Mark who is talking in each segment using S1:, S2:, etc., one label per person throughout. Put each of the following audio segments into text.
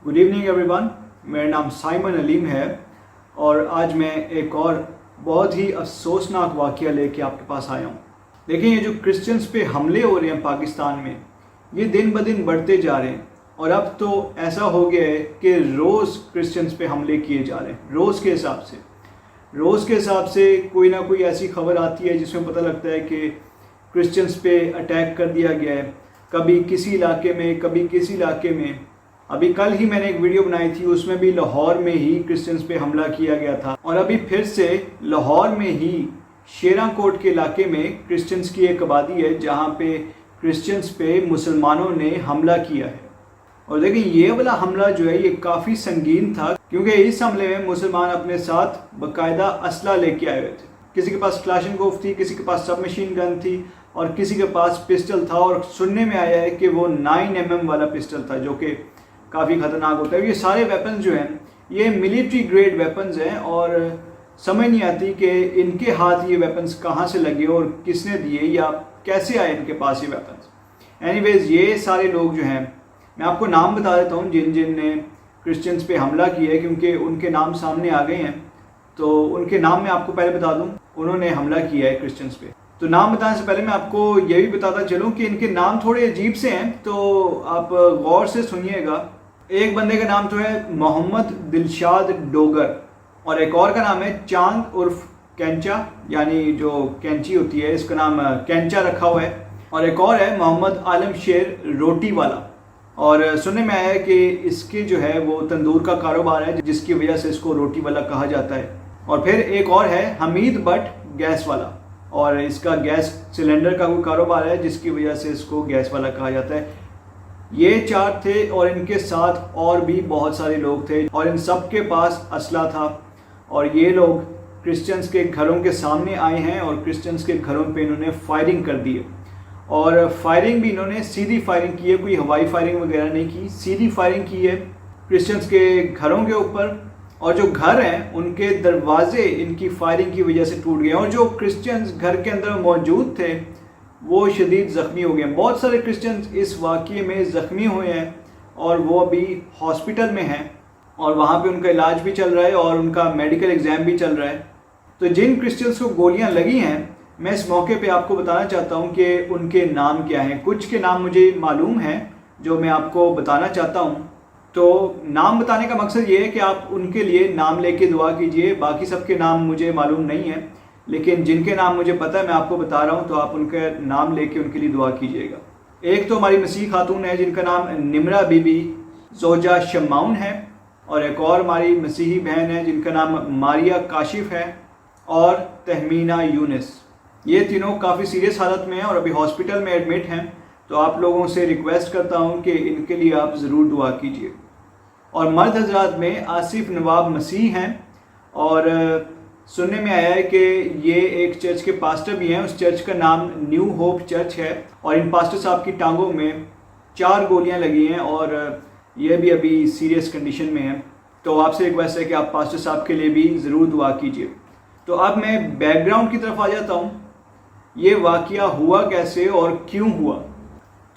S1: Good evening everyone. मेरा नाम Simon Aleem है और आज मैं एक और बहुत ही अफसोसनाक वाक़या लेके आपके पास आया हूँ। देखिए, ये जो क्रिश्चियंस पे हमले हो रहे हैं पाकिस्तान में, ये दिन ब दिन बढ़ते जा रहे हैं और अब तो ऐसा हो गया है कि रोज़ क्रिश्चियंस पे हमले किए जा रहे हैं। रोज़ के हिसाब से कोई ना कोई ऐसी खबर आती है जिसमें पता लगता है कि क्रिश्चियंस पे अटैक कर दिया गया है, कभी किसी इलाके में, कभी किसी इलाके में। अभी कल ही मैंने एक वीडियो बनाई थी, उसमें भी लाहौर में ही क्रिश्चियंस पे हमला किया गया था और अभी फिर से लाहौर में ही शेराकोट के इलाके में क्रिश्चियंस की एक आबादी है जहाँ पे क्रिश्चियंस पे मुसलमानों ने हमला किया है। और देखिए, ये वाला हमला जो है ये काफ़ी संगीन था, क्योंकि इस हमले में मुसलमान अपने साथ बाकायदा असला लेके आए हुए थे। किसी के पास क्लाशनकोफ थी, किसी के पास सब मशीन गन थी और किसी के पास पिस्टल था। और सुनने में आया है कि वो 9mm वाला पिस्टल था, जो कि काफ़ी ख़तरनाक होता है। ये सारे वेपन्स जो हैं ये मिलिट्री ग्रेड वेपन्स हैं और समझ नहीं आती कि इनके हाथ ये वेपन्स कहाँ से लगे और किसने दिए या कैसे आए इनके पास ये वेपन्स। एनीवेज, ये सारे लोग जो हैं, मैं आपको नाम बता देता हूँ जिन जिन ने क्रिश्चियंस पे हमला किया है, क्योंकि उनके नाम सामने आ गए हैं। तो उनके नाम मैं आपको पहले बता दूँ, उन्होंने हमला किया है क्रिश्चियंस पे। तो नाम बताने से पहले मैं आपको ये भी बताता चलूँ कि इनके नाम थोड़े अजीब से हैं, तो आप गौर से सुनिएगा। एक बंदे का नाम तो है मोहम्मद दिलशाद डोगर और एक और का नाम है चांद उर्फ कैंचा, यानी जो कैंची होती है इसका नाम कैंचा रखा हुआ है। और एक और है मोहम्मद आलम शेर रोटी वाला, और सुनने में आया है कि इसके जो है वो तंदूर का कारोबार है जिसकी वजह से इसको रोटी वाला कहा जाता है। और फिर एक और है हमीद भट्ट गैस वाला, और इसका गैस सिलेंडर का कोई कारोबार है जिसकी वजह से इसको गैस वाला कहा जाता है। ये 4 थे और इनके साथ और भी बहुत सारे लोग थे और इन सब के पास असला था। और ये लोग क्रिश्चियंस के घरों के सामने आए हैं और क्रिश्चियंस के घरों पे इन्होंने फायरिंग कर दी है। और फायरिंग भी इन्होंने सीधी फायरिंग की है, कोई हवाई फायरिंग वगैरह नहीं की, सीधी फायरिंग की है क्रिश्चियंस के घरों के ऊपर। और जो घर हैं उनके दरवाजे इनकी फायरिंग की वजह से टूट गए और जो क्रिश्चियंस घर के अंदर मौजूद थे वो शदीद ज़ख्मी हो गए। बहुत सारे क्रिश्चियंस इस वाक़ये में ज़ख्मी हुए हैं और वो अभी हॉस्पिटल में हैं और वहाँ पे उनका इलाज भी चल रहा है और उनका मेडिकल एग्ज़ाम भी चल रहा है। तो जिन क्रिश्चियंस को गोलियाँ लगी हैं, मैं इस मौके पे आपको बताना चाहता हूँ कि उनके नाम क्या हैं। कुछ के नाम मुझे मालूम हैं जो मैं आपको बताना चाहता हूँ। तो नाम बताने का मकसद ये है कि आप उनके लिए नाम लेके दुआ कीजिए। बाकी सबके नाम मुझे मालूम नहीं है, लेकिन जिनके नाम मुझे पता है मैं आपको बता रहा हूँ, तो आप उनके नाम लेके उनके लिए दुआ कीजिएगा। एक तो हमारी मसीह खातून है जिनका नाम निमरा बीबी जोजा शम्माउन है, और एक और हमारी मसीही बहन है जिनका नाम मारिया काशिफ है और तहमीना यूनिस। ये तीनों काफ़ी सीरियस हालत में हैं और अभी हॉस्पिटल में एडमिट हैं। तो आप लोगों से रिक्वेस्ट करता हूँ कि इनके लिए आप ज़रूर दुआ कीजिए। और मर्द हजरात में आसिफ नवाब मसीह हैं और सुनने में आया है कि ये एक चर्च के पास्टर भी हैं। उस चर्च का नाम न्यू होप चर्च है और इन पास्टर साहब की टांगों में 4 गोलियां लगी हैं और ये भी अभी सीरियस कंडीशन में है। तो आपसे रिक्वेस्ट है कि आप पास्टर साहब के लिए भी ज़रूर दुआ कीजिए। तो अब मैं बैकग्राउंड की तरफ आ जाता हूँ, ये वाक़या हुआ कैसे और क्यों हुआ।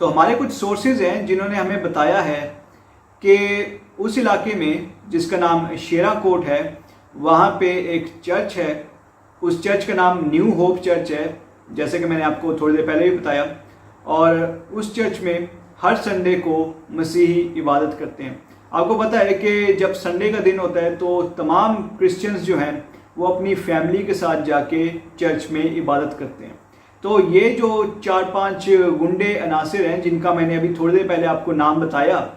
S1: तो हमारे कुछ सोर्सेज हैं जिन्होंने हमें बताया है कि उस इलाके में जिसका नाम शेराकोट है, वहाँ पे एक चर्च है। उस चर्च का नाम न्यू होप चर्च है, जैसे कि मैंने आपको थोड़ी देर पहले भी बताया। और उस चर्च में हर संडे को मसीही इबादत करते हैं। आपको पता है कि जब संडे का दिन होता है तो तमाम क्रिश्चियंस जो हैं वो अपनी फैमिली के साथ जाके चर्च में इबादत करते हैं। तो ये जो 4-5 गुंडे अनासिर हैं जिनका मैंने अभी थोड़ी देर पहले आपको नाम बताया,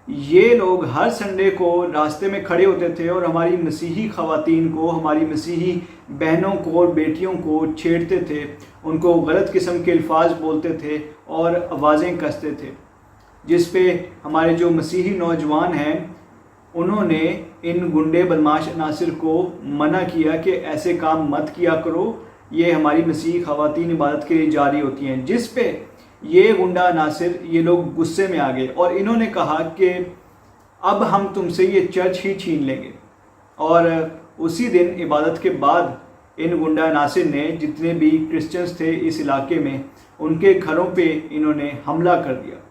S1: ये लोग हर संडे को रास्ते में खड़े होते थे और हमारी मसीही ख़वातीन को, हमारी मसीही बहनों को और बेटियों को छेड़ते थे, उनको गलत किस्म के अल्फाज बोलते थे और आवाज़ें कसते थे, जिस पे हमारे जो मसीही नौजवान हैं उन्होंने इन गुंडे बदमाश अनासिर को मना किया कि ऐसे काम मत किया करो, ये हमारी मसीही ख़वातीन इबादत के लिए जारी होती हैं। जिस पे ये गुंडा नासिर, ये लोग गुस्से में आ गए और इन्होंने कहा कि अब हम तुमसे ये चर्च ही छीन लेंगे। और उसी दिन इबादत के बाद इन गुंडा नासिर ने जितने भी क्रिश्चियंस थे इस इलाके में, उनके घरों पे इन्होंने हमला कर दिया।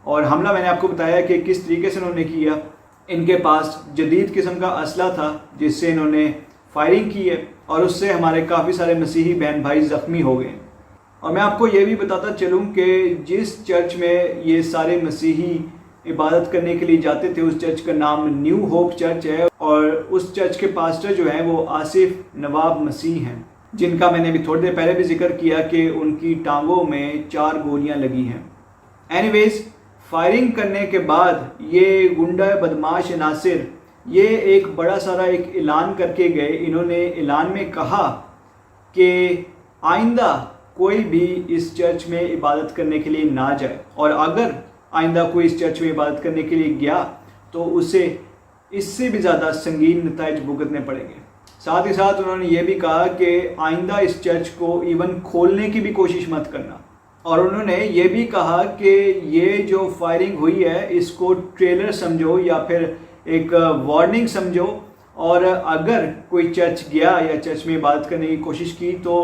S1: और हमला मैंने आपको बताया कि किस तरीके से उन्होंने किया। ان کے پاس جدید قسم کا اسلحہ تھا جس سے انہوں نے فائرنگ کی ہے اور اس سے ہمارے کافی سارے مسیحی بہن بھائی زخمی ہو گئے. اور میں آپ کو یہ بھی بتاتا چلوں کہ جس چرچ میں یہ سارے مسیحی عبادت کرنے کے لیے جاتے تھے اس چرچ کا نام نیو ہوپ چرچ ہے، اور اس چرچ کے پاسٹر جو ہیں وہ آصف نواب مسیح ہیں، جن کا میں نے بھی تھوڑی دیر پہلے بھی ذکر کیا کہ ان کی ٹانگوں میں 4 گولیاں لگی ہیں. اینی ویز فائرنگ کرنے کے بعد یہ گنڈا بدماش عناصر یہ ایک بڑا سارا ایک اعلان کر کے گئے. انہوں نے اعلان میں کہا کہ آئندہ کوئی بھی اس چرچ میں عبادت کرنے کے لیے نہ جائے، اور اگر آئندہ کوئی اس چرچ میں عبادت کرنے کے لیے گیا تو اسے اس سے بھی زیادہ سنگین نتائج بھگتنے پڑیں گے. ساتھ ہی ساتھ انہوں نے یہ بھی کہا کہ آئندہ اس چرچ کو ایون کھولنے کی بھی کوشش مت کرنا. اور انہوں نے یہ بھی کہا کہ یہ جو فائرنگ ہوئی ہے اس کو ٹریلر سمجھو یا پھر ایک وارننگ سمجھو، اور اگر کوئی چرچ گیا یا چرچ میں عبادت کرنے کی کوشش کی تو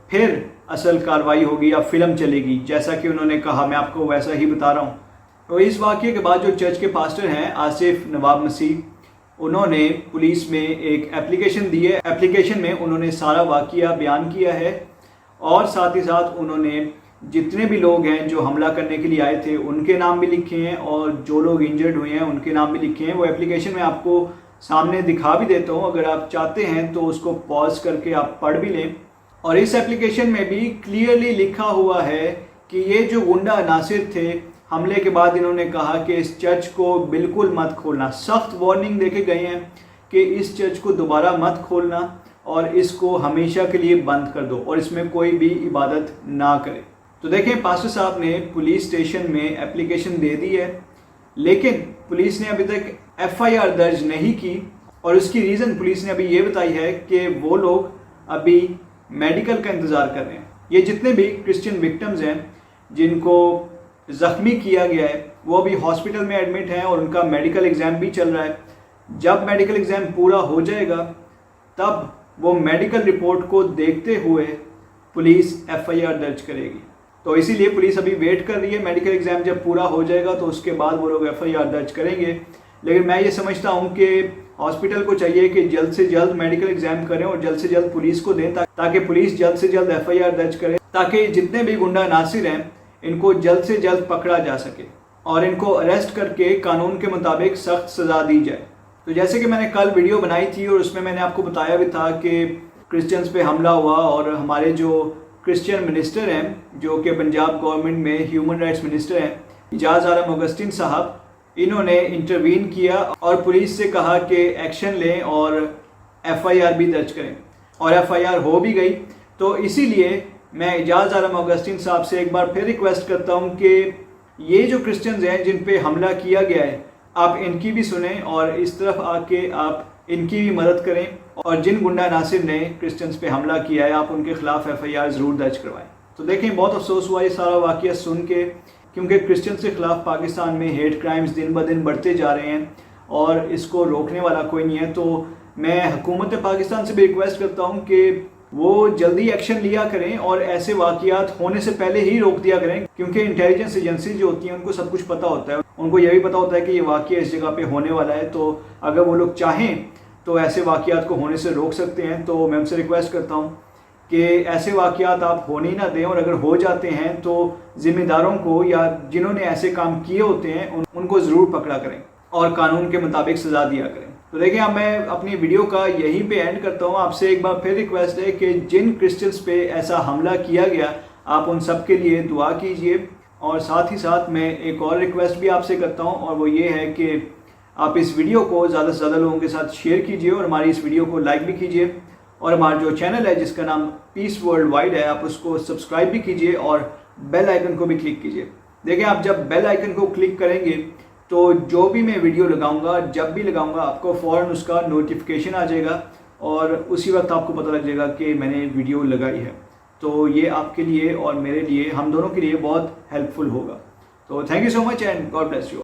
S1: پھر اصل کارروائی ہوگی یا فلم چلے گی. جیسا کہ انہوں نے کہا میں آپ کو ویسا ہی بتا رہا ہوں. تو اس واقعے کے بعد جو چرچ کے پاسٹر ہیں آصف نواب مسیح، انہوں نے پولیس میں ایک اپلیکیشن دی ہے. اپلیکیشن میں انہوں نے سارا واقعہ بیان کیا ہے، اور ساتھ ہی ساتھ انہوں نے جتنے بھی لوگ ہیں جو حملہ کرنے کے لیے آئے تھے ان کے نام بھی لکھے ہیں، اور جو لوگ انجرڈ ہوئے ہیں ان کے نام بھی لکھے ہیں. وہ اپلیکیشن میں آپ کو سامنے دکھا بھی دیتا ہوں، اگر آپ چاہتے ہیں تو اس کو پاز کر کے آپ پڑھ بھی لیں. اور اس اپلیکیشن میں بھی کلیئرلی لکھا ہوا ہے کہ یہ جو گنڈا عناصر تھے حملے کے بعد انہوں نے کہا کہ اس چرچ کو بالکل مت کھولنا. سخت وارننگ دے کے گئے ہیں کہ اس چرچ کو دوبارہ مت کھولنا اور اس کو ہمیشہ کے لیے بند کر دو اور اس میں کوئی بھی عبادت نہ کرے. تو دیکھیں پاسٹر صاحب نے پولیس اسٹیشن میں اپلیکیشن دے دی ہے، لیکن پولیس نے ابھی تک FIR درج نہیں کی، اور اس کی ریزن پولیس نے ابھی یہ بتائی ہے کہ وہ لوگ ابھی میڈیکل کا انتظار کر رہے ہیں. یہ جتنے بھی کرسچن وکٹمز ہیں جن کو زخمی کیا گیا ہے وہ ابھی ہاسپٹل میں ایڈمٹ ہیں اور ان کا میڈیکل ایگزام بھی چل رہا ہے. جب میڈیکل ایگزام پورا ہو جائے گا تب وہ میڈیکل رپورٹ کو دیکھتے ہوئے پولیس FIR درج کرے گی. تو اسی لیے پولیس ابھی ویٹ کر رہی ہے. میڈیکل ایگزام جب پورا ہو جائے گا تو اس کے بعد وہ لوگ FIR درج کریں گے. لیکن میں یہ سمجھتا ہوں کہ ہاسپٹل کو چاہیے کہ جلد سے جلد میڈیکل ایگزام کریں اور جلد سے جلد پولیس کو دیں تاکہ پولیس جلد سے جلد FIR درج کرے، تاکہ جتنے بھی گنڈا عناصر ہیں ان کو جلد سے جلد پکڑا جا سکے اور ان کو اریسٹ کر کے قانون کے مطابق سخت سزا دی جائے. تو جیسے کہ میں نے کل ویڈیو بنائی تھی اور اس میں نے آپ کو بتایا بھی تھا کہ کرسچنز پہ حملہ ہوا، اور ہمارے جو کرسچن منسٹر ہیں جو کہ پنجاب گورنمنٹ میں ہیومن رائٹس منسٹر ہیں اعجاز عالم اگسٹین صاحب، انہوں نے انٹروین کیا اور پولیس سے کہا کہ ایکشن لیں اور FIR بھی درج کریں، اور FIR ہو بھی گئی. تو اسی لیے میں اعجاز عالم اگسٹین صاحب سے ایک بار پھر ریکویسٹ کرتا ہوں کہ یہ جو کرسچنز ہیں جن پہ حملہ کیا گیا ہے آپ ان کی بھی سنیں اور اس طرف آ کے آپ ان کی بھی مدد کریں، اور جن گنڈا عناصر نے کرسچنز پہ حملہ کیا ہے آپ ان کے خلاف FIR ضرور درج کروائیں. تو دیکھیں بہت افسوس ہوا یہ سارا واقعہ سن کے، کیونکہ کرسچنز کے خلاف پاکستان میں ہیٹ کرائمز دن بدن بڑھتے جا رہے ہیں اور اس کو روکنے والا کوئی نہیں ہے. تو میں حکومت پاکستان سے بھی ریکویسٹ کرتا ہوں کہ وہ جلدی ایکشن لیا کریں اور ایسے واقعات ہونے سے پہلے ہی روک دیا کریں، کیونکہ انٹیلیجنس ایجنسیز جو ہوتی ہیں ان کو سب کچھ پتہ ہوتا ہے. ان کو یہ بھی پتہ ہوتا ہے کہ یہ واقعہ اس جگہ پہ ہونے والا ہے، تو اگر وہ لوگ چاہیں تو ایسے واقعات کو ہونے سے روک سکتے ہیں. تو میں ان سے ریکویسٹ کرتا ہوں کہ ایسے واقعات آپ ہونے ہی نہ دیں، اور اگر ہو جاتے ہیں تو ذمہ داروں کو یا جنہوں نے ایسے کام کیے ہوتے ہیں ان کو ضرور پکڑا کریں اور قانون کے مطابق سزا دیا کریں. تو دیکھیں اب میں اپنی ویڈیو کا یہیں پہ اینڈ کرتا ہوں. آپ سے ایک بار پھر ریکویسٹ ہے کہ جن کرسچنز پہ ایسا حملہ کیا گیا آپ ان سب کے لیے دعا کیجئے، اور ساتھ ہی ساتھ میں ایک اور ریکویسٹ بھی آپ سے کرتا ہوں، اور وہ یہ ہے کہ آپ اس ویڈیو کو زیادہ سے زیادہ لوگوں کے ساتھ شیئر کیجئے اور ہماری اس ویڈیو کو لائک بھی کیجئے، اور ہمارا جو چینل ہے جس کا نام پیس ورلڈ وائڈ ہے آپ اس کو سبسکرائب بھی کیجئے اور بیل آئیکن کو بھی کلک کیجئے. دیکھیں آپ جب بیل آئیکن کو کلک کریں گے تو جو بھی میں ویڈیو لگاؤں گا جب بھی لگاؤں گا آپ کو فوراً اس کا نوٹیفیکیشن آ جائے گا اور اسی وقت آپ کو پتہ لگ جائے گا کہ میں نے ویڈیو لگائی ہے. تو یہ آپ کے لیے اور میرے لیے، ہم دونوں کے لیے بہت ہیلپ فل ہوگا. تو thank you so much and God bless you.